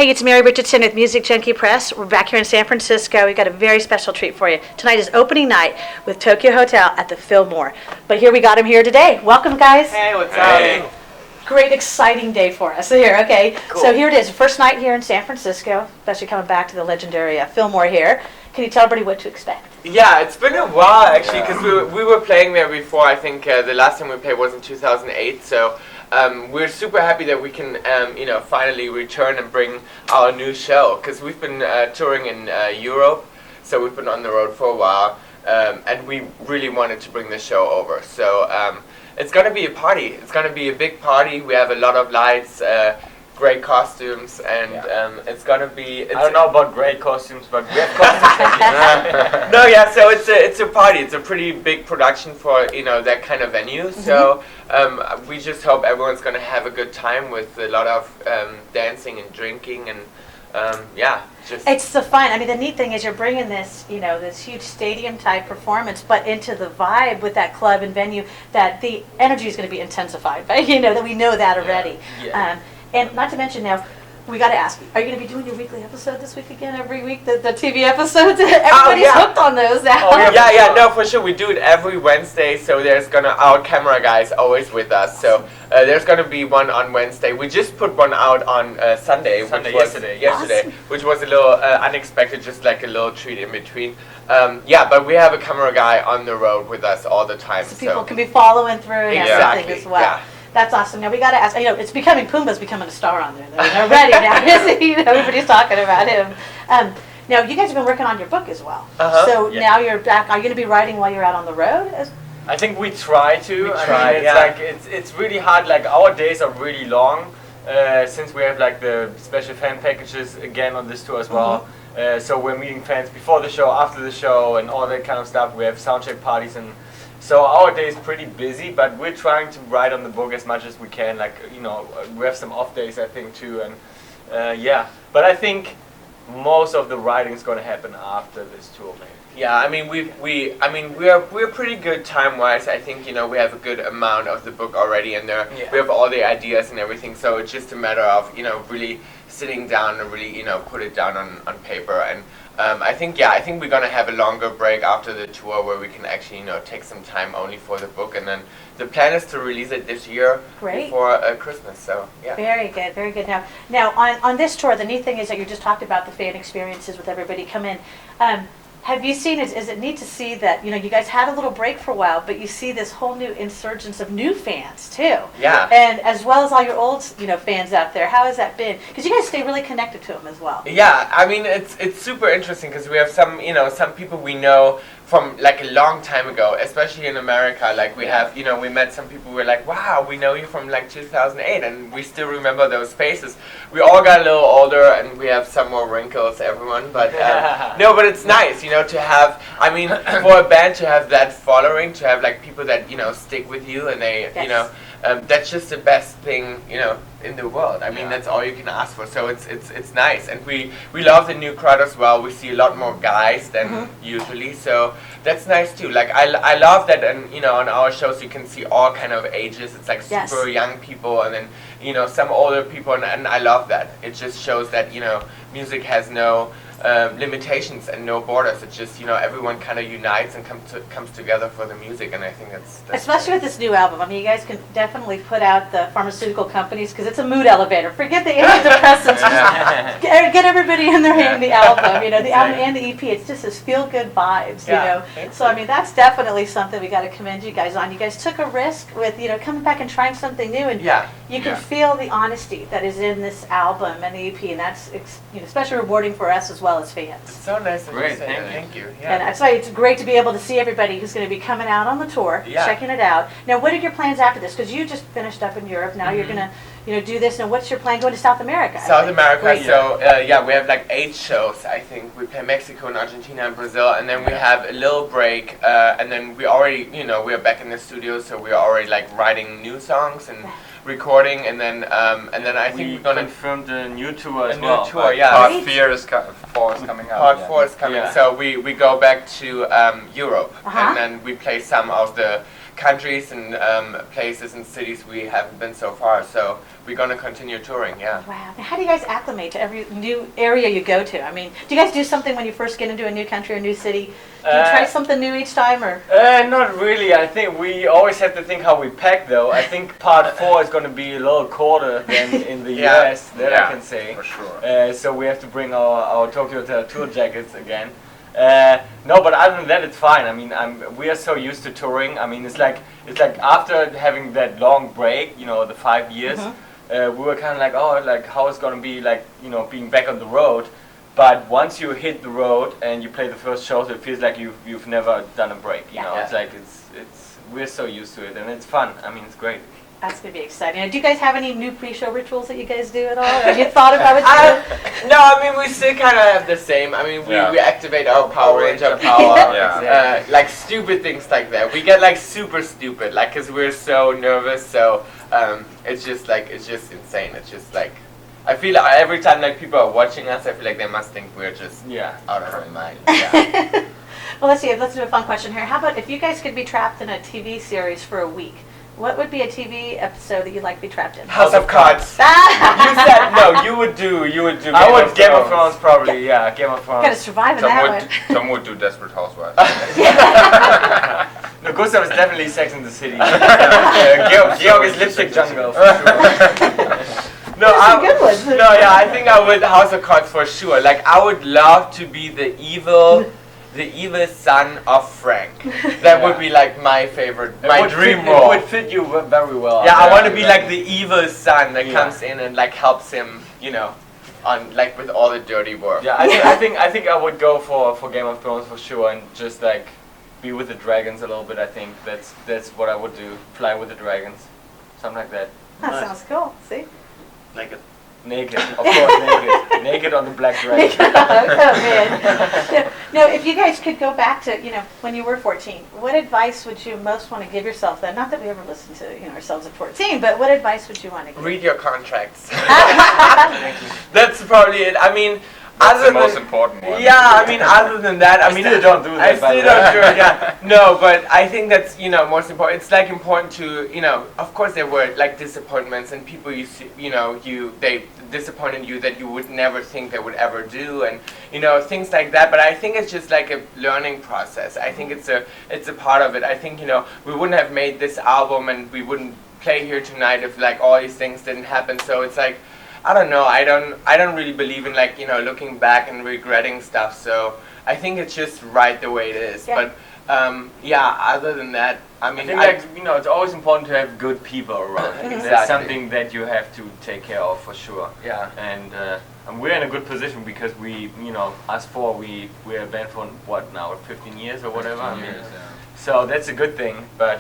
Hey, it's Mary Richardson with Music Junkie Press. We're back here in San Francisco. We've got a very special treat for you. Tonight is opening night with Tokio Hotel at the Fillmore. But here we got him here today. Welcome, guys. Hey, what's Hey. up? Great, exciting day for us here. Okay, Cool. So here it is. First night here in San Francisco, especially coming back to the legendary Fillmore here. Can you tell everybody what to expect? Yeah, it's been a while actually, because we were playing there before. I think the last time we played was in 2008. So we're super happy that we can, finally return and bring our new show. Because we've been touring in Europe, so we've been on the road for a while, and we really wanted to bring the show over. So it's gonna be a party. It's gonna be a big party. We have a lot of lights. Great costumes, and it's gonna be. I don't know about great costumes, but we have costumes. No, yeah. So it's a party. It's a pretty big production for that kind of venue. Mm-hmm. So we just hope everyone's gonna have a good time with a lot of dancing and drinking and just. It's the fun. I mean, the neat thing is you're bringing this, this huge stadium type performance, but into the vibe with that club and venue that the energy is going to be intensified. But that we know that already. Yeah. And not to mention now, we got to ask, are you going to be doing your weekly episode this week again, every week, the TV episodes? Everybody's hooked on those now. Oh, no, for sure. We do it every Wednesday, so there's our camera guy is always with us. So there's going to be one on Wednesday. We just put one out on Sunday, yesterday, Awesome. which was a little unexpected, just like a little treat in between. But we have a camera guy on the road with us all the time. So people can be following through and everything as well. Yeah. That's awesome. Now we got to ask. Pumbaa's becoming a star on there. Already now, everybody's talking about him. Now you guys have been working on your book as well. Uh-huh. So now you're back. Are you going to be writing while you're out on the road? I think we try to. It's really hard. Like our days are really long, since we have like the special fan packages again on this tour as well. Mm-hmm. So we're meeting fans before the show, after the show, and all that kind of stuff. We have soundcheck parties and. So our day is pretty busy, but we're trying to write on the book as much as we can. Like, we have some off days, I think, too. And but I think most of the writing is going to happen after this tour, maybe. Yeah, I mean, we're pretty good time-wise. I think, we have a good amount of the book already in there. Yeah. We have all the ideas and everything, so it's just a matter of, really sitting down and really, put it down on paper. And I think we're gonna have a longer break after the tour where we can actually, take some time only for the book, and then the plan is to release it this year before Christmas. So yeah. Very good, very good. Now on this tour, the neat thing is that you just talked about the fan experiences with everybody come in. Have you seen is it neat to see that you guys had a little break for a while, but you see this whole new insurgence of new fans too? Yeah. And as well as all your old fans out there, how has that been? Because you guys stay really connected to them as well. Yeah, I mean it's super interesting because we have some people we know from like a long time ago, especially in America. Like we have we met some people who were like, wow, we know you from like 2008, and we still remember those faces. We all got a little older and we have some more wrinkles, everyone, but no, but it's nice to have, for a band to have that following, to have like people that stick with you, and they that's just the best thing in the world. I mean, that's all you can ask for. So it's nice, and we love the new crowd as well. We see a lot more guys than usually, so that's nice too. Like I love that, and on our shows you can see all kind of ages. It's like super young people, and then some older people, and I love that. It just shows that music has no limitations and no borders. It's just everyone kind of unites and comes together for the music, and I think that's especially great. with this new album. I mean, you guys can definitely put out the pharmaceutical companies because it's a mood elevator. Forget the antidepressants. Just get everybody in there hearing the album. The album and the EP. It's just this feel good vibes. So I mean, that's definitely something we got to commend you guys on. You guys took a risk with coming back and trying something new, and you can feel the honesty that is in this album and the EP, and that's especially rewarding for us as well as fans. It's so nice of you to say that. Thank you. Yeah. And that's why it's great to be able to see everybody who's going to be coming out on the tour, checking it out. Now, what are your plans after this? Because you just finished up in Europe. Now you're going to do this. Now, what's your plan going to South America? South America. So we have like 8 shows. I think we play Mexico and Argentina and Brazil, and then we have a little break, and then we already we are back in the studio, so we are already like writing new songs and recording, and then I think we're gonna confirm the new tour as well. well. Tour, yeah. Part 4 is coming out. Part 4 is coming. So we go back to Europe, and then we play some of the countries and places and cities we haven't been so far. So we're gonna continue touring. Yeah. Wow. Now, how do you guys acclimate to every new area you go to? I mean, do you guys do something when you first get into a new country or new city? Do you try something new each time, or? Not really. I think we always have to think how we pack, though. I think part 4 is going to be a little colder than in the US, that I can say. For sure. So we have to bring our Tokyo tour jackets again. No, but other than that, it's fine. I mean, we are so used to touring. I mean, it's like after having that long break, you know, the 5 years, we were kind of like, oh, like how it's going to be like, you know, being back on the road. But once you hit the road and you play the first shows, it feels like you've never done a break. You know, it's like we're so used to it, and it's fun. I mean, it's great. That's gonna be exciting. Now, do you guys have any new pre-show rituals that you guys do at all? Or have you thought about it? No, I mean we still kind of have the same. I mean we activate our Power Ranger power, like stupid things like that. We get like super stupid, like because we're so nervous. So it's just insane. It's just like. I feel like every time like people are watching us, I feel like they must think we're just out of our mind. Yeah. Well, let's see. Let's do a fun question here. How about if you guys could be trapped in a TV series for a week? What would be a TV episode that you'd like to be trapped in? House of Cards. You said no. You would do. I would Game of Thrones probably. Yeah, Game of Thrones. Got to survive in that one. Tom would do Desperate Housewives. No, Gustav is definitely Sex in the City. Georg is Lipstick Jungle for sure. I think I would House of Cards for sure. Like I would love to be the evil son of Frank. That would be like my favorite, my dream role. It would fit you very well. Yeah, I want to be like the evil son that comes in and like helps him, you know, on like with all the dirty work. Yeah, I think I would go for Game of Thrones for sure, and just like be with the dragons a little bit. I think that's what I would do. Fly with the dragons, something like that. That sounds cool. See. Naked, of course, naked. Naked on the black dragon. Oh, man. No, if you guys could go back to, you know, when you were 14, what advice would you most want to give yourself then? Not that we ever listen to, you know, ourselves at 14, but what advice would you want to give? Read your contracts. That's probably it. I mean, that's the most important one. Yeah, I mean, other than that, I mean, still don't do that. I still don't do it. Yeah, no, but I think that's most important. It's like important to of course there were like disappointments and people they disappointed you that you would never think they would ever do, and things like that. But I think it's just like a learning process. I think it's a part of it. I think we wouldn't have made this album and we wouldn't play here tonight if like all these things didn't happen. So it's like. I don't know. I don't really believe in like looking back and regretting stuff. So I think it's just right the way it is. Yeah. But other than that, I mean, I think it's always important to have good people around. Exactly. That's something that you have to take care of for sure. Yeah. And we're in a good position because we us four we're a band for what now 15 years or whatever. 15 years, So that's a good thing, but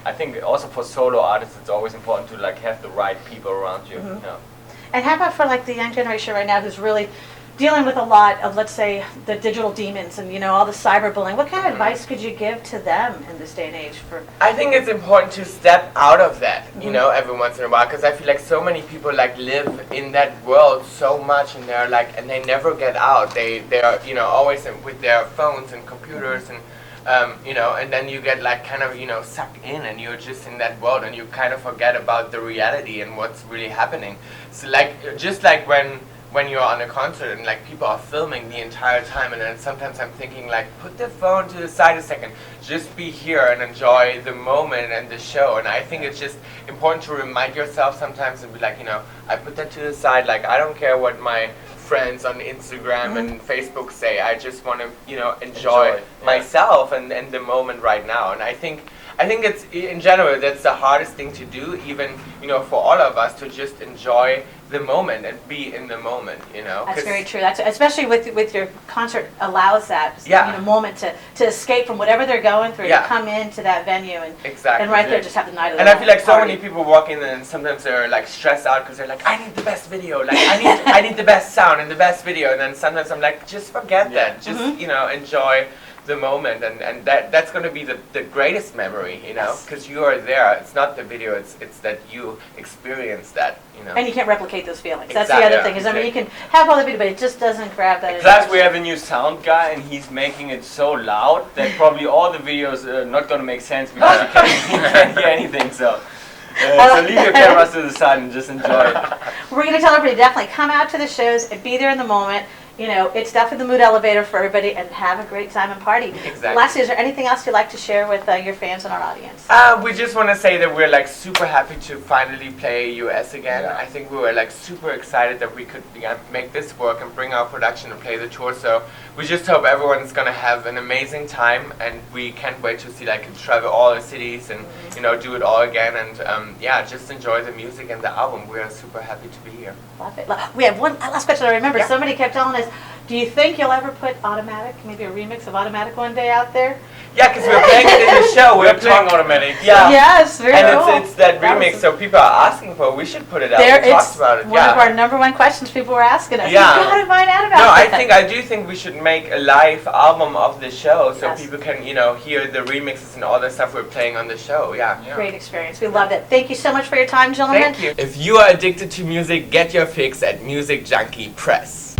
I think also for solo artists, it's always important to like have the right people around you. And how about for like the young generation right now who's really dealing with a lot of, let's say, the digital demons and all the cyberbullying? What kind of advice could you give to them in this day and age? I think it's important to step out of that, every once in a while, because I feel like so many people like live in that world so much, and they're like, and they never get out. They are always with their phones and computers and. And then you get like kind of sucked in, and you're just in that world, and you kind of forget about the reality and what's really happening. So like just like when you're on a concert and like people are filming the entire time, and then sometimes I'm thinking like put the phone to the side a second, just be here and enjoy the moment and the show. And I think it's just important to remind yourself sometimes and be like I put that to the side, like I don't care what my friends on Instagram and Facebook say. I just want to enjoy myself and the moment right now. And I think it's in general that's the hardest thing to do, even for all of us, to just enjoy the moment and be in the moment. That's very true. That's especially with your concert allows that moment to escape from whatever they're going through, to come into that venue and exactly. And right there just have the night of the And I feel like so party. many people walk in and sometimes they're like stressed out because they're like, I need the best video, like I need the best sound and the best video, and then sometimes I'm like, just forget that, just enjoy the moment, and that's going to be the greatest memory, you know, because you are there. It's not the video, it's that you experience that, you know. And you can't replicate those feelings. That's Exactly. the other thing. Is I mean, you can have all the video, but it just doesn't grab that. Plus, we have a new sound guy, and he's making it so loud that probably all the videos are not going to make sense because you can't hear anything. So leave your cameras to the side and just enjoy it. We're going to tell everybody definitely come out to the shows and be there in the moment. You know, it's definitely the mood elevator for everybody, and have a great time and party. Exactly. Lastly, is there anything else you'd like to share with your fans and our audience? We just want to say that we're like super happy to finally play US again. Yeah. I think we were like super excited that we could make this work and bring our production and play the tour. So we just hope everyone's gonna have an amazing time, and we can't wait to see like travel all the cities and you know do it all again, and yeah, just enjoy the music and the album. We are super happy to be here. Love it. We have one last question. I remember Yeah. somebody kept telling us, do you think you'll ever put Automatic, maybe a remix of Automatic one day out there? Yeah, because we're playing it in the show. We're playing Automatic. Yeah. Yes, very And cool. it's that That was remix, so people are asking for it. We should put it out. There, We talked it's about it. one Yeah. of our number one questions people were asking us. Yeah. You gotta find out about No, that. I do think we should make a live album of the show so Yes. people can, you know, hear the remixes and all the stuff we're playing on the show. Yeah. Great experience. We loved it. Thank you so much for your time, gentlemen. Thank you. If you are addicted to music, get your fix at Music Junkie Press.